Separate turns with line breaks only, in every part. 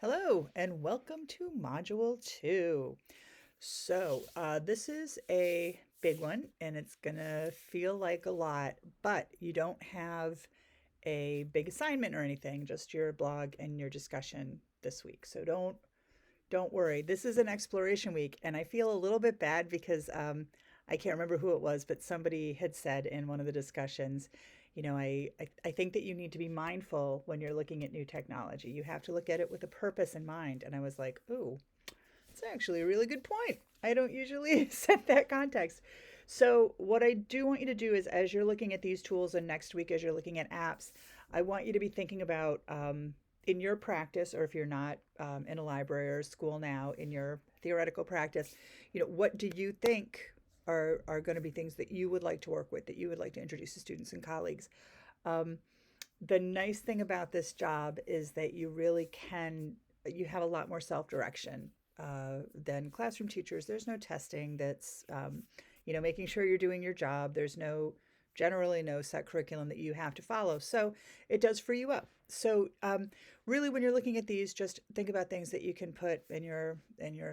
Hello, and welcome to Module 2. This is a big one, and it's going to feel like a lot, but you don't have a big assignment or anything, just your blog and your discussion this week. So don't worry. This is an exploration week, and I feel a little bit bad because I can't remember who it was, but somebody had said in one of the discussions, I think that you need to be mindful when you're looking at new technology. You have to look at it with a purpose in mind. And I was like, ooh, it's actually a really good point. I don't usually set that context. So, what I do want you to do is, as you're looking at these tools, and next week, as you're looking at apps, I want you to be thinking about in your practice, or if you're not in a library or a school now, in your theoretical practice, what do you think are going to be things that you would like to work with, that you would like to introduce to students and colleagues? Um, the nice thing about this job is that you have a lot more self direction than classroom teachers. There's no testing that's, making sure you're doing your job. There's generally no set curriculum that you have to follow. So it does free you up. So really, when you're looking at these, just think about things that you can put in your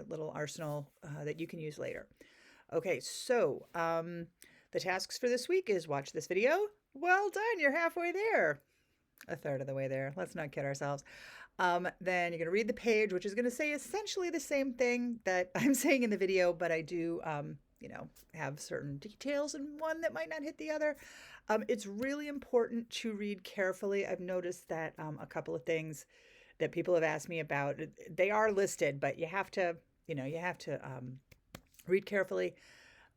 little arsenal that you can use later. Okay, the tasks for this week is watch this video. Well done, you're halfway there. A third of the way there. Let's not kid ourselves. Then you're going to read the page, which is going to say essentially the same thing that I'm saying in the video, but I do, have certain details in one that might not hit the other. It's really important to read carefully. I've noticed that a couple of things that people have asked me about, they are listed, but you have to read carefully.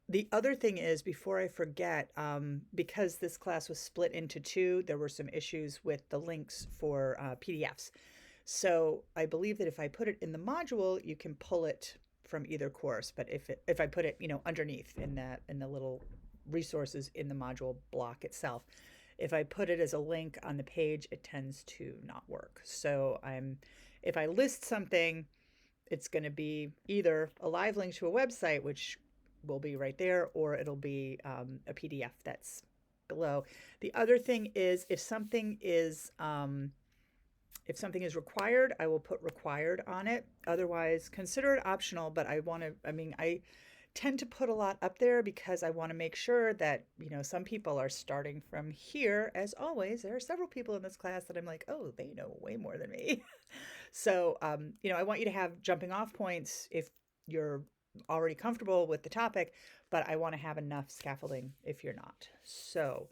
The other thing is, before I forget, because this class was split into two, there were some issues with the links for PDFs. So I believe that if I put it in the module, you can pull it from either course. But if I put it, underneath in the little resources in the module block itself, if I put it as a link on the page, it tends to not work. So if I list something, it's going to be either a live link to a website, which will be right there, or it'll be a PDF that's below. The other thing is, if something is required, I will put required on it. Otherwise, consider it optional. But I tend to put a lot up there because I want to make sure that, some people are starting from here. As always, there are several people in this class that I'm like, oh, they know way more than me. So, I want you to have jumping off points if you're already comfortable with the topic, but I want to have enough scaffolding if you're not. So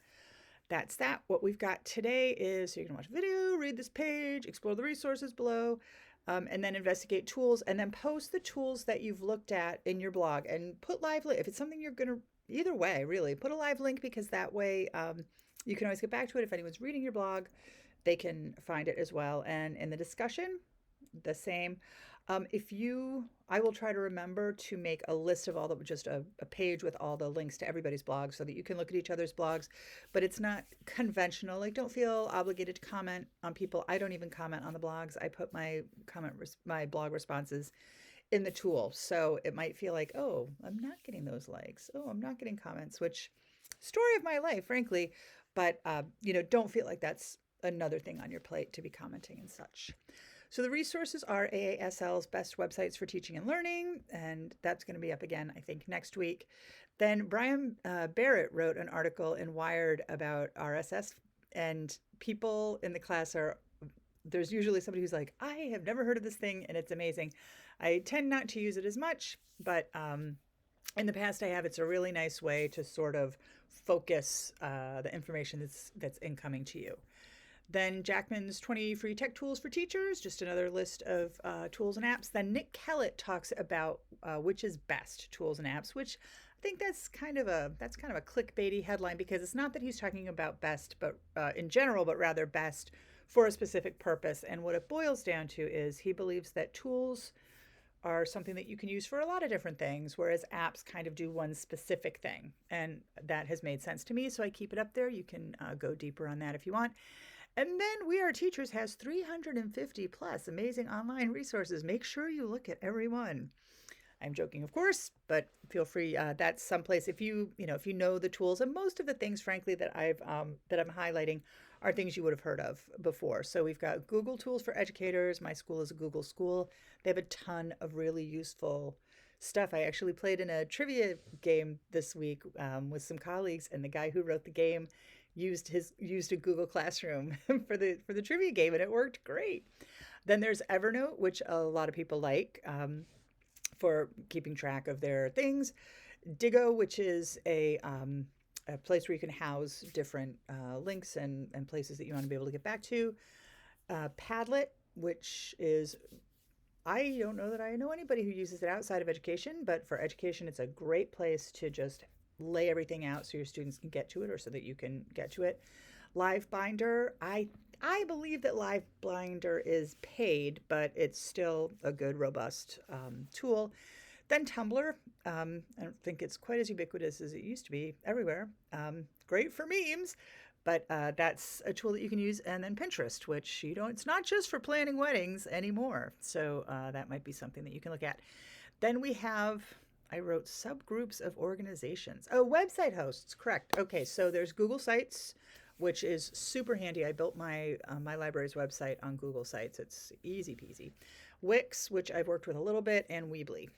that's that. What we've got today is, so you're going to watch a video, read this page, explore the resources below, and then investigate tools, and then post the tools that you've looked at in your blog and put live link. If it's something you're going to, either way, really, put a live link, because that way you can always get back to it. If anyone's reading your blog, they can find it as well. And in the discussion, the same. I will try to remember to make a list of just a page with all the links to everybody's blog so that you can look at each other's blogs, but it's not conventional. Like, don't feel obligated to comment on people. I don't even comment on the blogs. I put my blog responses in the tool. So it might feel like, oh, I'm not getting those likes. Oh, I'm not getting comments, which story of my life, frankly. But, don't feel like that's another thing on your plate to be commenting and such. So the resources are AASL's best websites for teaching and learning, and that's going to be up again, I think, next week. Then Brian Barrett wrote an article in Wired about RSS, and people in the class there's usually somebody who's like, I have never heard of this thing, and it's amazing. I tend not to use it as much, but in the past I have. It's a really nice way to sort of focus the information that's incoming to you. Then Jackman's 20 free tech tools for teachers, just another list of tools and apps. Then Nick Kellett talks about which is best tools and apps, which I think that's kind of a clickbaity headline, because it's not that he's talking about best, but in general, but rather best for a specific purpose. And what it boils down to is he believes that tools are something that you can use for a lot of different things, whereas apps kind of do one specific thing. And that has made sense to me, so I keep it up there. You can go deeper on that if you want. And then We Are Teachers has 350 plus amazing online resources. Make sure you look at every one. I'm joking, of course, but feel free. That's someplace if you know the tools, and most of the things, frankly, that I'm highlighting are things you would have heard of before. So we've got Google Tools for Educators. My school is a Google school. They have a ton of really useful stuff. I actually played in a trivia game this week with some colleagues, and the guy who wrote the game used a Google Classroom for the trivia game, and it worked great. Then there's Evernote, which a lot of people like for keeping track of their things. Digo, which is a place where you can house different links and places that you want to be able to get back to. Padlet, which is, I don't know that I know anybody who uses it outside of education, but for education, it's a great place to just lay everything out so your students can get to it or so that you can get to it. LiveBinder, I believe that LiveBinder is paid, but it's still a good, robust tool. Then Tumblr, I don't think it's quite as ubiquitous as it used to be everywhere. Great for memes, but that's a tool that you can use. And then Pinterest, which, it's not just for planning weddings anymore. So that might be something that you can look at. Then I wrote subgroups of organizations. Oh, website hosts, correct. Okay, so there's Google Sites, which is super handy. I built my library's website on Google Sites. It's easy peasy. Wix, which I've worked with a little bit, and Weebly,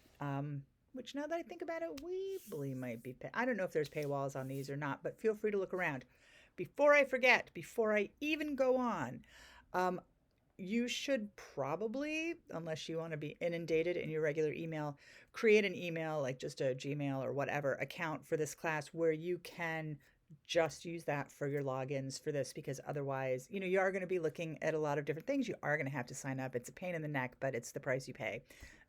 which now that I think about it, Weebly might be I don't know if there's paywalls on these or not, but feel free to look around. Before I forget, before I even go on, you should probably, unless you want to be inundated in your regular email, create an email, like just a Gmail or whatever account for this class where you can just use that for your logins for this, because otherwise, you are going to be looking at a lot of different things. You are going to have to sign up. It's a pain in the neck, but it's the price you pay.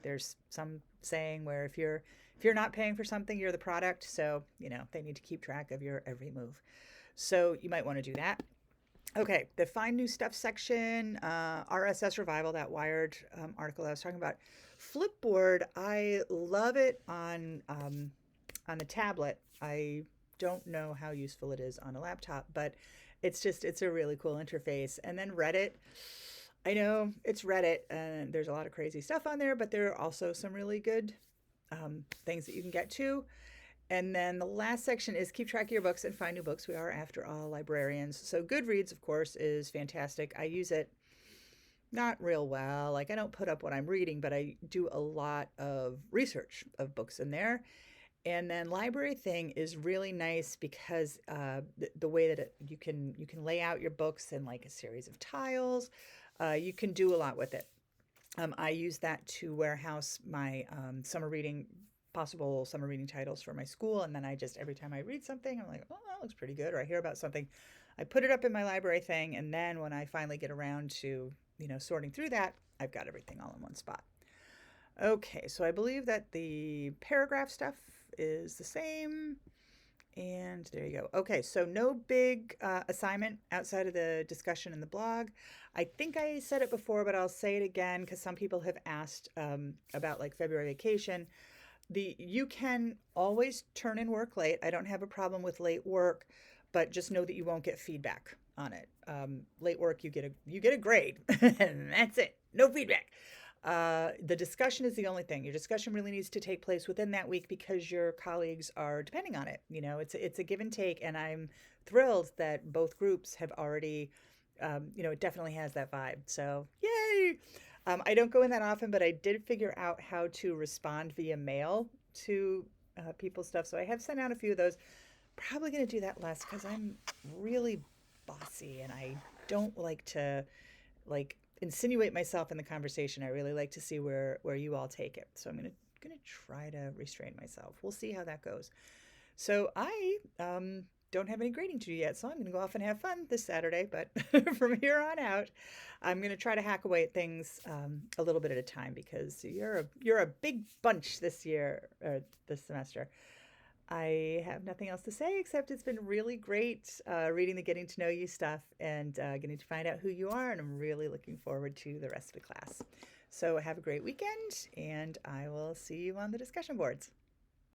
There's some saying where if you're not paying for something, you're the product. So, they need to keep track of your every move. So you might want to do that. Okay, the Find New Stuff section, RSS Revival, that Wired article I was talking about. Flipboard, I love it on the tablet. I don't know how useful it is on a laptop, but it's a really cool interface. And then Reddit, I know it's Reddit and there's a lot of crazy stuff on there, but there are also some really good things that you can get to. And then the last section is keep track of your books and find new books. We are, after all, librarians. So Goodreads, of course, is fantastic. I use it not real well. Like, I don't put up what I'm reading, but I do a lot of research of books in there. And then Library Thing is really nice because the way that you can lay out your books in like a series of tiles. You can do a lot with it. I use that to warehouse my possible summer reading titles for my school. And then every time I read something, I'm like, oh, that looks pretty good. Or I hear about something, I put it up in my Library Thing. And then when I finally get around to, sorting through that, I've got everything all in one spot. Okay, so I believe that the paragraph stuff is the same. And there you go. Okay, so no big assignment outside of the discussion in the blog. I think I said it before, but I'll say it again because some people have asked about like February vacation. You can always turn in work late. I don't have a problem with late work, but just know that you won't get feedback on it. Late work, you get a grade, and that's it. No feedback. The discussion is the only thing. Your discussion really needs to take place within that week because your colleagues are depending on it. It's a give and take, and I'm thrilled that both groups have already, it definitely has that vibe. So yay! I don't go in that often, but I did figure out how to respond via mail to people's stuff. So I have sent out a few of those. Probably going to do that less because I'm really bossy and I don't like to insinuate myself in the conversation. I really like to see where you all take it. So I'm gonna try to restrain myself. We'll see how that goes. So I don't have any grading to do yet, so I'm gonna go off and have fun this Saturday. But from here on out, I'm gonna try to hack away at things a little bit at a time because you're a big bunch this year or this semester. I have nothing else to say except it's been really great reading the Getting to Know You stuff and getting to find out who you are, and I'm really looking forward to the rest of the class. So have a great weekend, and I will see you on the discussion boards.